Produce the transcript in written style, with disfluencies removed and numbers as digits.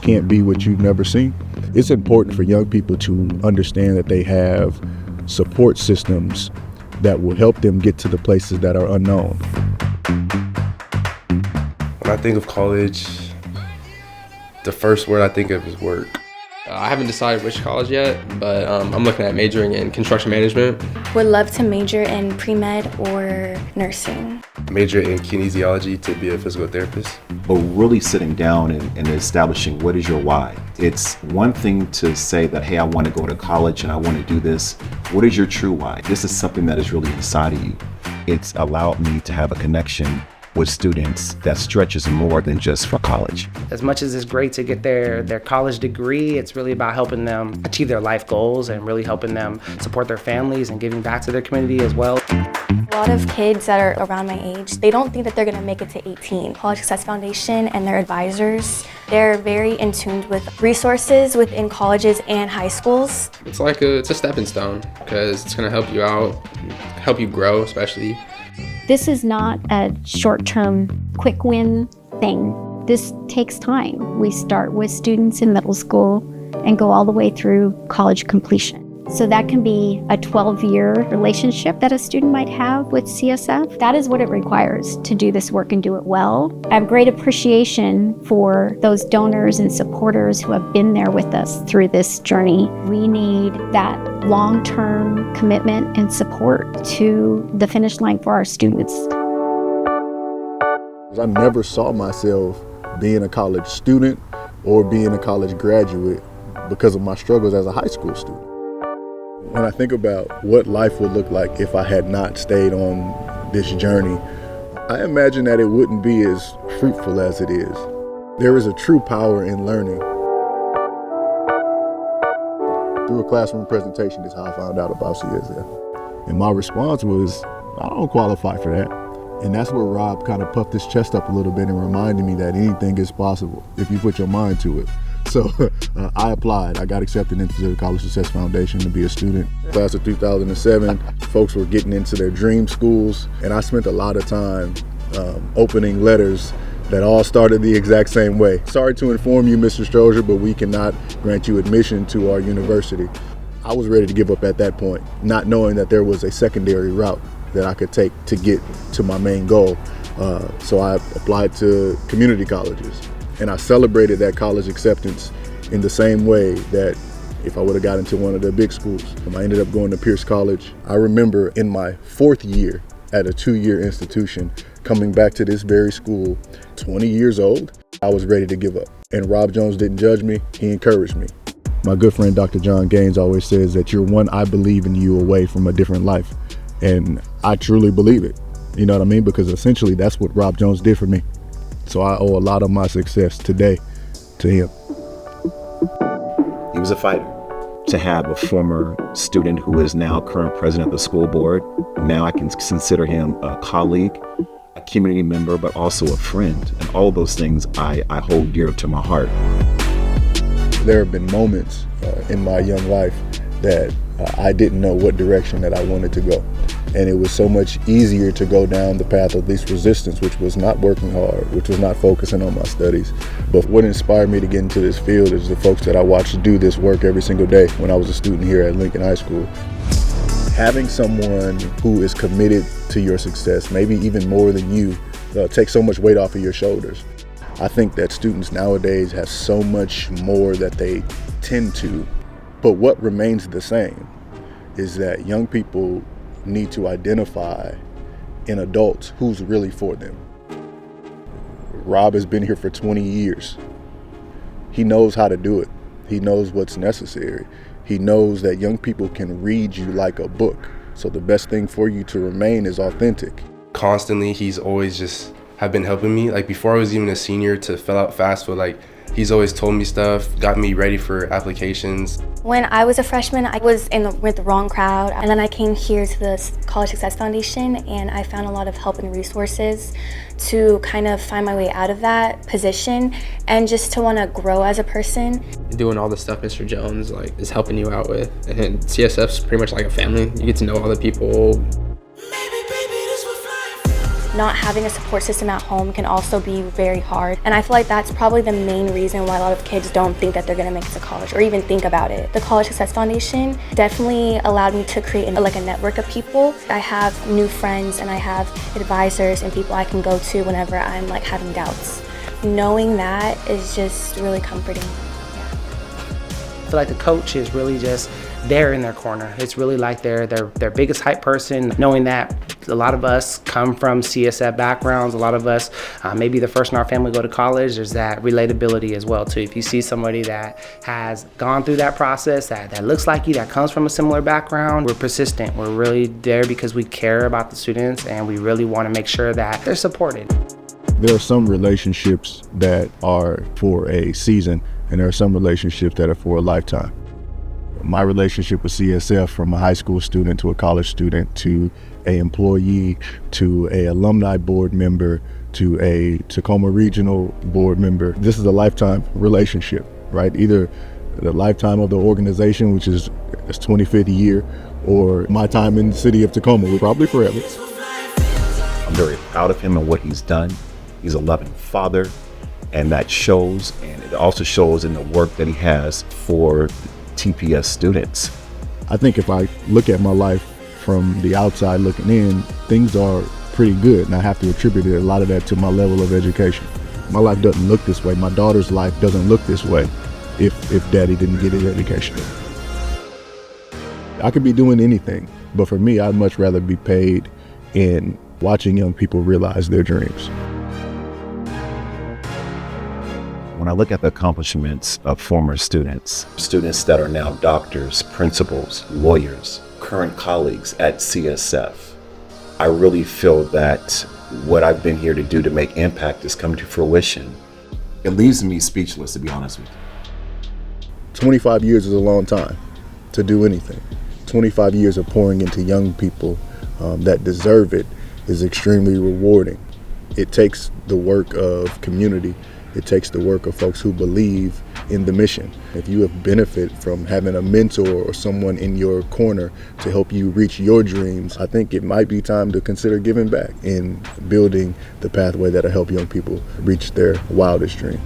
can't be what you've never seen. It's important for young people to understand that they have support systems that will help them get to the places that are unknown. When I think of college, the first word I think of is work. I haven't decided which college yet, but I'm looking at majoring in construction management. Would love to major in pre-med or nursing. Major in kinesiology to be a physical therapist. But really sitting down and establishing what is your why. It's one thing to say that, hey, I want to go to college and I want to do this. What is your true why? This is something that is really inside of you. It's allowed me to have a connection with students that stretches more than just for college. As much as it's great to get their college degree, it's really about helping them achieve their life goals and really helping them support their families and giving back to their community as well. A lot of kids that are around my age, they don't think that they're going to make it to 18. College Success Foundation and their advisors, they're very in tune with resources within colleges and high schools. It's a stepping stone because it's going to help you out, help you grow especially. This is not a short-term, quick win thing. This takes time. We start with students in middle school and go all the way through college completion. So that can be a 12-year relationship that a student might have with CSF. That is what it requires to do this work and do it well. I have great appreciation for those donors and supporters who have been there with us through this journey. We need that long-term commitment and support to the finish line for our students. I never saw myself being a college student or being a college graduate because of my struggles as a high school student. When I think about what life would look like if I had not stayed on this journey, I imagine that it wouldn't be as fruitful as it is. There is a true power in learning. Through a classroom presentation is how I found out about CSF. And my response was, I don't qualify for that. And that's where Rob kind of puffed his chest up a little bit and reminded me that anything is possible if you put your mind to it. So I applied. I got accepted into the College Success Foundation to be a student. Class of 2007, folks were getting into their dream schools, and I spent a lot of time opening letters that all started the exact same way. Sorry to inform you, Mr. Strozier, but we cannot grant you admission to our university. I was ready to give up at that point, not knowing that there was a secondary route that I could take to get to my main goal. So I applied to community colleges. And I celebrated that college acceptance in the same way that if I would have got into one of the big schools. I ended up going to Pierce College. I remember in my 4th year at a 2-year institution, coming back to this very school, 20 years old, I was ready to give up. And Rob Jones didn't judge me, he encouraged me. My good friend, Dr. John Gaines, always says that you're one I believe in you away from a different life. And I truly believe it. You know what I mean? Because essentially that's what Rob Jones did for me. So I owe a lot of my success today to him. He was a fighter. To have a former student who is now current president of the school board, now I can consider him a colleague, a community member, but also a friend. And all those things I hold dear to my heart. There have been moments in my young life that I didn't know what direction that I wanted to go. And it was so much easier to go down the path of least resistance, which was not working hard, which was not focusing on my studies. But what inspired me to get into this field is the folks that I watched do this work every single day when I was a student here at Lincoln High School. Having someone who is committed to your success, maybe even more than you, takes so much weight off of your shoulders. I think that students nowadays have so much more that they tend to, but what remains the same is that young people need to identify in adults who's really for them. Rob has been here for 20 years. He knows how to do it. He knows what's necessary. He knows that young people can read you like a book. So the best thing for you to remain is authentic. Constantly, he's always just have been helping me. Like before I was even a senior to fill out FAFSA, like he's always told me stuff, got me ready for applications. When I was a freshman, I was with the wrong crowd, and then I came here to the College Success Foundation, and I found a lot of help and resources to kind of find my way out of that position and just to want to grow as a person. Doing all the stuff Mr. Jones is helping you out with, and CSF's pretty much like a family. You get to know all the people. not having a support system at home can also be very hard. And I feel like that's probably the main reason why a lot of kids don't think that they're gonna make it to college or even think about it. The College Success Foundation definitely allowed me to create like a network of people. I have new friends and I have advisors and people I can go to whenever I'm like having doubts. Knowing that is just really comforting. I feel like the coach is really just there in their corner. It's really like their biggest hype person, knowing that a lot of us come from CSF backgrounds. A lot of us, maybe the first in our family go to college. There's that relatability as well too. If you see somebody that has gone through that process, that looks like you, that comes from a similar background, we're persistent. We're really there because we care about the students and we really want to make sure that they're supported. There are some relationships that are for a season, and there are some relationships that are for a lifetime. My relationship with CSF, from a high school student to a college student to a employee to a alumni board member to a Tacoma Regional Board member, this is a lifetime relationship, right? Either the lifetime of the organization, which is its 25th year, or my time in the city of Tacoma, probably forever. I'm very proud of him and what he's done. He's a loving father, and that shows, and it also shows in the work that he has for TPS students. I think if I look at my life from the outside looking in, things are pretty good, and I have to attribute a lot of that to my level of education. My life doesn't look this way. My daughter's life doesn't look this way if daddy didn't get his education. I could be doing anything, but for me, I'd much rather be paid in watching young people realize their dreams. When I look at the accomplishments of former students that are now doctors, principals, lawyers, current colleagues at CSF, I really feel that what I've been here to do to make impact has come to fruition. It leaves me speechless, to be honest with you. 25 years is a long time to do anything. 25 years of pouring into young people that deserve it is extremely rewarding. It takes the work of community. It takes the work of folks who believe in the mission. If you have benefit from having a mentor or someone in your corner to help you reach your dreams, I think it might be time to consider giving back in building the pathway that'll help young people reach their wildest dreams.